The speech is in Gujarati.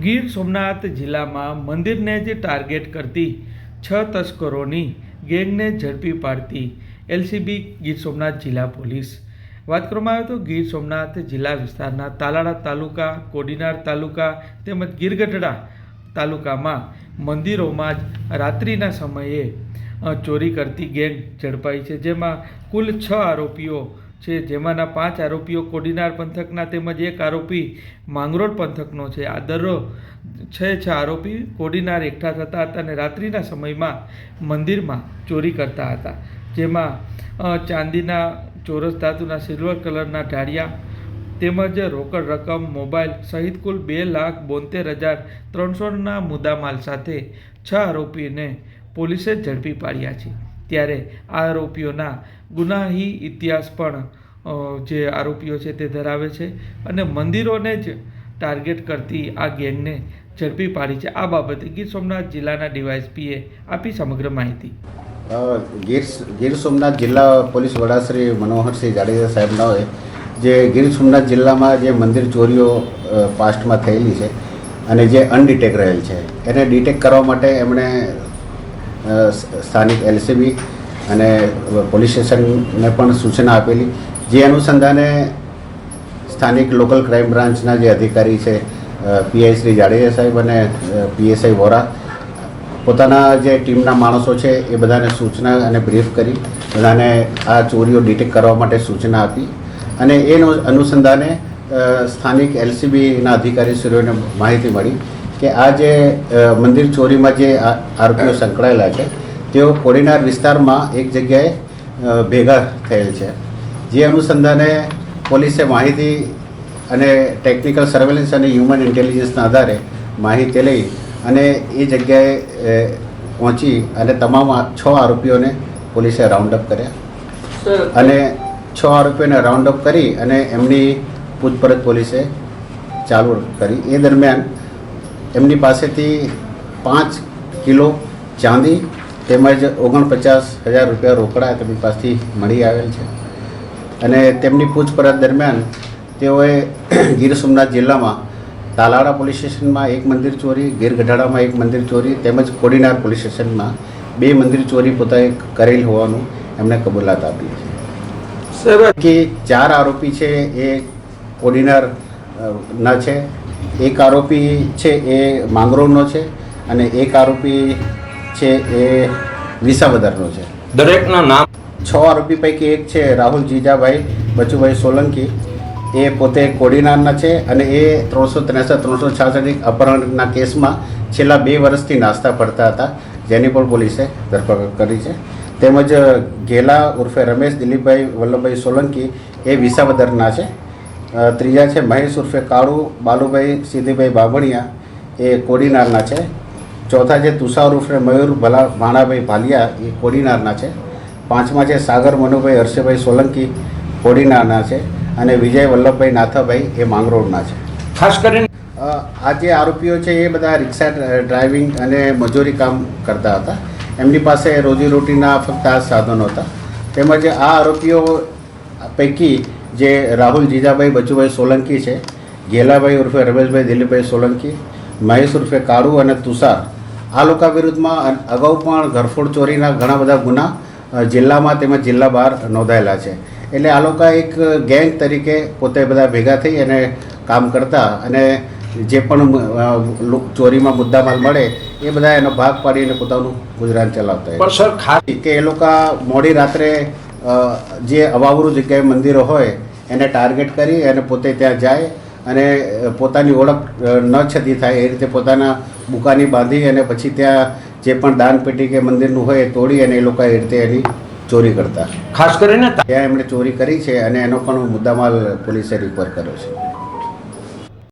ગીર સોમનાથ જિલ્લામાં મંદિરને જ ટાર્ગેટ કરતી 6 તસ્કરોની ગેંગને ઝડપી પાડતી એલસીબી ગીર સોમનાથ જિલ્લા પોલીસ. વાત કરવામાં આવે તો ગીર સોમનાથ જિલ્લા વિસ્તારના તાલાળા તાલુકા, કોડીનાર તાલુકા તેમજ ગીરગઢડા તાલુકામાં મંદિરોમાં જ રાત્રિના સમયે ચોરી કરતી ગેંગ ઝડપાઈ છે, જેમાં કુલ 6 આરોપીઓ છે, જેમાંના 5 આરોપીઓ કોડીનાર પંથકના તેમજ 1 આરોપી માંગરોળ પંથકનો છે. આ દરરોજ 6 આરોપી કોડીનાર એકઠા થતા હતા અને રાત્રિના સમયમાં મંદિરમાં ચોરી કરતા હતા, જેમાં ચાંદીના ચોરસ ધાતુના સિલ્વર કલરના ઢાળિયા તેમજ રોકડ રકમ, મોબાઈલ સહિત કુલ 2,72,300ના મુદ્દામાલ સાથે 6 આરોપીને પોલીસે ઝડપી પાડ્યા છે. ત્યારે આ આરોપીઓના ગુનાહી ઇતિહાસ પણ જે આરોપીઓ છે તે ધરાવે છે અને મંદિરોને જ ટાર્ગેટ કરતી આ ગેંગને ઝડપી પાડી છે. આ બાબતે ગીર સોમનાથ જિલ્લાના ડીવાયએસપીએ આપી સમગ્ર માહિતી. ગીર સોમનાથ જિલ્લા પોલીસ વડા શ્રી મનોહરસિંહ જાડેજા સાહેબનાઓએ જે ગીર સોમનાથ જિલ્લામાં જે મંદિર ચોરીઓ પાસ્ટમાં થયેલી છે અને જે અનડિટેક રહેલ છે એને ડિટેક્ટ કરવા માટે એમણે સ્થાનિક એલસીબી અને પોલીસ સ્ટેશનને પણ સૂચના આપેલી. જે અનુસંધાને સ્થાનિક લોકલ ક્રાઇમ બ્રાન્ચના જે અધિકારી છે પીઆઈ શ્રી જાડેજા સાહેબ અને પીએસઆઈ વોરા પોતાના જે ટીમના માણસો છે એ બધાને સૂચના અને બ્રીફ કરી બધાને આ ચોરીઓ ડિટેક્ટ કરવા માટે સૂચના આપી અને એ અનુસંધાને સ્થાનિક એલસીબીના અધિકારીશ્રીઓને માહિતી મળી કે આ જે મંદિર ચોરીમાં જે આરોપીઓ સંકળાયેલા છે તેઓ કોડીનાર વિસ્તારમાં એક જગ્યાએ ભેગા થયેલ છે. જે અનુસંધાને પોલીસે માહિતી અને ટેકનિકલ સર્વેલન્સ અને હ્યુમન ઇન્ટેલિજન્સના આધારે માહિતી લઈ અને એ જગ્યાએ પહોંચી અને તમામ 6 આરોપીઓને પોલીસે રાઉન્ડ અપ કર્યા અને 6 આરોપીઓને રાઉન્ડ અપ કરી અને એમની પૂછપરછ પોલીસે ચાલુ કરી. એ દરમિયાન એમની પાસેથી 5 કિલો ચાંદી તેમજ 49,000 રૂપિયા રોકડા તેમની પાસેથી મળી આવેલ છે અને તેમની પૂછપરછ દરમિયાન તેઓએ ગીર સોમનાથ જિલ્લામાં તાલાળા પોલીસ સ્ટેશનમાં 1 મંદિર ચોરી, ગીરગઢડામાં 1 મંદિર ચોરી તેમજ કોડીનાર પોલીસ સ્ટેશનમાં 2 મંદિર ચોરી પોતાએ કરેલ હોવાનું એમણે કબૂલાત આપી છે. સર, કે 4 આરોપી છે એ કોડીનાર ના છે, 1 આરોપી છે એ માંગરોળનો છે અને 1 આરોપી છે એ વિસાવદરનો છે. દરેકના નામ 6 આરોપી પૈકી 1 છે રાહુલ જીજાભાઈ બચુભાઈ સોલંકી, એ પોતે કોડીનારના છે અને એ 363-366 અપહરણના કેસમાં છેલ્લા 2 વર્ષથી નાસ્તા પડતા હતા, જેની પણ પોલીસે ધરપકડ કરી છે. તેમજ ઘેલા ઉર્ફે રમેશ દિલીપભાઈ વલ્લભભાઈ સોલંકી એ વિસાવદરના છે. ત્રીજા છે મહેશ ઉર્ફે કાળુ બાલુભાઈ સિદ્ધિભાઈ બાબણિયા, એ કોડીનારના છે. ચોથા છે તુષાર ઉર્ફે મયુર ભાણાભાઈ ભાલિયા, એ કોડીનારના છે. 5મા છે સાગર મનુભાઈ હર્ષભાઈ સોલંકી, કોડીનારના છે અને વિજય વલ્લભભાઈ નાથાભાઈ એ માંગરોળના છે. ખાસ કરીને આ જે આરોપીઓ છે એ બધા રિક્ષા ડ્રાઇવિંગ અને મજૂરી કામ કરતા હતા. એમની પાસે રોજીરોટીના ફક્ત આ સાધનો હતા. તેમજ આ આરોપીઓ પૈકી જે રાહુલ જીજાભાઈ બચુભાઈ સોલંકી છે, ઘેલાભાઈ ઉર્ફે રમેશભાઈ દિલીપભાઈ સોલંકી, મહેશ ઉર્ફે કાળુ અને તુષાર, આ લોકો વિરુદ્ધમાં અગાઉ પણ ઘરફોડ ચોરીના ઘણા બધા ગુના જિલ્લામાં તેમજ જિલ્લા બહાર નોંધાયેલા છે. એટલે આ લોકો એક ગેંગ તરીકે પોતે બધા ભેગા થઈ અને કામ કરતા અને જે પણ ચોરીમાં મુદ્દામાલ મળે એ બધા એનો ભાગ પાડીને પોતાનું ગુજરાન ચલાવતા. પણ સર ખાસ કે એ લોકો મોડી રાત્રે જે અવાવરૂ જગ્યાએ મંદિરો હોય એને ટાર્ગેટ કરી અને પોતે ત્યાં જાય અને પોતાની ઓળખ ન છતી થાય એ રીતે પોતાના બુકાની બાંધી અને પછી ત્યાં જે પણ દાન પેટી કે મંદિરનું હોય એ તોડી અને એ લોકો એ રીતે એની ચોરી કરતા. ખાસ કરીને ત્યાં એમણે ચોરી કરી છે અને એનો પણ મુદ્દામાલ પોલીસે રિકવર કર્યો છે.